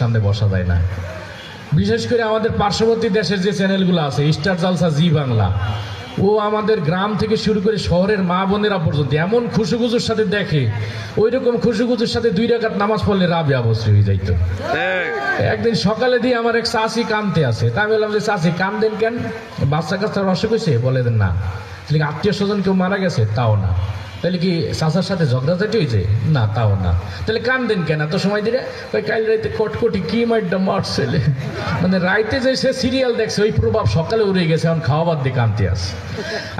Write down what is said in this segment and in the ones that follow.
সামনে বসা যায় না। বিশেষ করে আমাদের পার্শ্ববর্তী দেশের যে চ্যানেলগুলো আছে, স্টার জলসা, জি বাংলা, ও আমাদের গ্রাম থেকে শুরু করে শহরের মা বোনেরা পর্যন্ত এমন খুশুখুজুর সাথে দেখে, ওই রকম খুশুখুজুর সাথে 2 রাকাত নামাজ পড়লে রাবে অবস্থা হয়ে যাইতো। একদিন সকালে দিয়ে আমার এক চাচি কানতে আছে, তা আমি বললাম যে চাচি কান্দেন কেন, বাচ্চা কাচ্চার অসুখ হয়েছে? বলে না। আত্মীয় স্বজন কেউ মারা গেছে? তাও না। তাহলে কি চাচার সাথে ঝগড়াঝাটি হয়েছে? না, তাও না। তাহলে কান্দেন কেন এত সময় দিলে? কাল রাইতে কটকটি কি মাইডা মারছেলে, মানে রাইতে যে সে সিরিয়াল দেখছে ওই প্রভাব সকালে উড়ে গেছে, এখন খাওয়া বাদ দিয়ে কানতে আসে।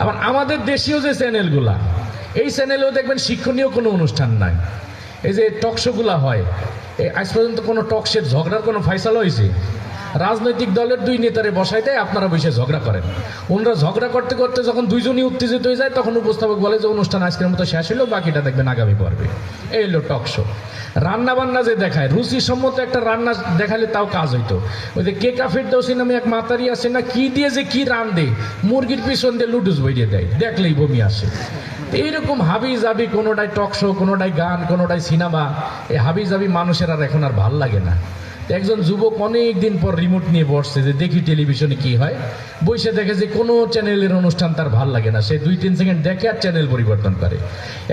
আবার আমাদের দেশীয় যে চ্যানেলগুলা, এই চ্যানেলেও দেখবেন শিক্ষণীয় কোনো অনুষ্ঠান নাই। এই যে টকশোগুলা হয়, আজ পর্যন্ত কোনো টকশের ঝগড়ার কোনো ফয়সালা হয়েছে? রাজনৈতিক দলের 2 নেতারে বসাই দেয়, আপনারা বসে ঝগড়া করেন। ওনারা ঝগড়া করতে করতে যখন দুইজনই উত্তেজিত হয়ে যায়, তখন উপস্থাপক বলে যে অনুষ্ঠান আজকের মতো শেষ হলো, বাকিটা দেখবেন আগামী পর্বে। এই হলো টক শো। রান্না বান্না যে দেখায়, রুচিসম্মত একটা রান্না দেখালে তাও কাজ হইতো। ওই যে কে কাফির দোষী নামে এক মাতারি আছে না, কি দিয়ে যে কি রান্ধে, মুরগির পিছন দিয়ে লুডুস বইয়ে দেয়, দেখলেই বমি আসে। এইরকম হাবি জাবি, কোনোটাই টক শো, কোনোটাই গান, কোনোটাই সিনেমা, এই হাবি জাবি মানুষের আর এখন আর ভাল লাগে না। একজন যুবক অনেক দিন পর রিমোট নিয়ে বসছে যে দেখি টেলিভিশনে কি হয়, বসে দেখে যে কোনো চ্যানেলের অনুষ্ঠান তার ভাল লাগে না, সে 2-3 সেকেন্ড দেখে আর চ্যানেল পরিবর্তন করে।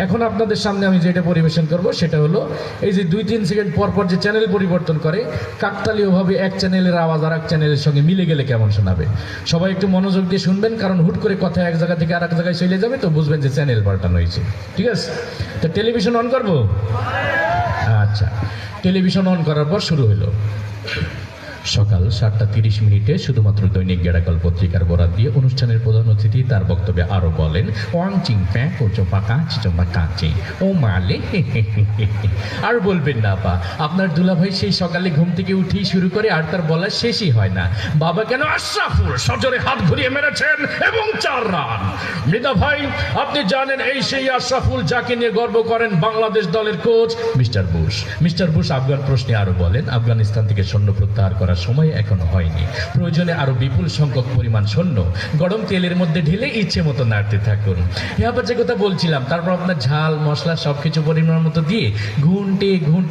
এখন আপনাদের সামনে আমি যেটা পরিবেশন করব সেটা হলো, এই যে 2-3 সেকেন্ড পর পর যে চ্যানেল পরিবর্তন করে, কাকতালীয়ভাবে এক চ্যানেলের আওয়াজ আর এক চ্যানেলের সঙ্গে মিলে গেলে কেমন শোনাবে। সবাই একটু মনোযোগ দিয়ে শুনবেন, কারণ হুট করে কথা এক জায়গা থেকে আর এক জায়গায় চলে যাবে, তো বুঝবেন যে চ্যানেল পাল্টানো হয়েছে। ঠিক আছে, তো টেলিভিশন অন করবো। আচ্ছা, টেলিভিশন অন করার পর শুরু হলো। সকাল 7:30 শুধুমাত্র দৈনিক গেড়াকাল পত্রিকার বরাত দিয়ে অনুষ্ঠানের প্রধান অতিথি তার বক্তব্যে আরো বলেন, ওয়াং চিং প্যাঁ কোচো পাকা চিচম্বা কাঁচে ও মালে। আর বলবেন না পা, আপনার দুলাভাই সেই সকালে ঘুম থেকে উঠেই শুরু করে, আর তার বলা শেষই হয় না। বাবা কেন আশরাফুল সজোরে হাত ঘুরিয়ে মেরেছেন এবং 4 রান। মৃদা ভাই, আপনি জানেন এই সেই আশরাফুল যাকে নিয়ে গর্ব করেন বাংলাদেশ দলের coach mister Bush. Mister Bush Afghan প্রশ্নে আরো বলেন, আফগানিস্তান থেকে সৈন্য প্রত্যাহার করার সময় এখনো হয়নি, প্রয়োজনে আরো বিপুল সংখ্যক পরিমাণ সৈন্য গরম তেলের মধ্যে ঢেলে ইচ্ছে মতো নাড়তে থাকুন। এবার যে কথা বলছিলাম, তারপর আপনার ঝাল মশলা সবকিছু পরিমাণ মতো দিয়ে ঘুন্টে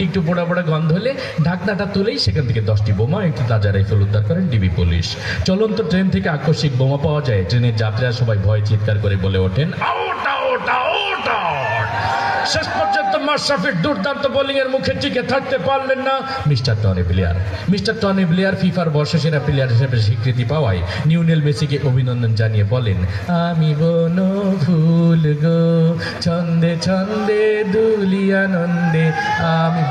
একটু পোড়া পোড়া গন্ধ হলে ঢাকনাটা তুলেই সেখান থেকে 10টি বোমা, একটি তাজা রাইফেল উদ্ধার করেন ডিবি পুলিশ। চলন্ত ট্রেন থেকে আকস্মিক বোমা পাওয়া যায়, ট্রেনের যাত্রীরা সবাই ভয় চিৎকার করে বলে ওঠেন, আউট আউট আউট আউট। শেষ পর্যন্ত মাশরাফির দুর্দান্ত বোলিং এর মুখে টিকে থাকতে পারলেন না mister Tony Blair. Mister Tony Blair ফিফার বর্ষসেরা প্লেয়ার হিসেবে স্বীকৃতি পাওয়ায় লিওনেল মেসিকে অভিনন্দন জানিয়ে বলেন, আমি বনো ফুল গো, ছন্দে ছন্দে দুলি আনন্দে আমি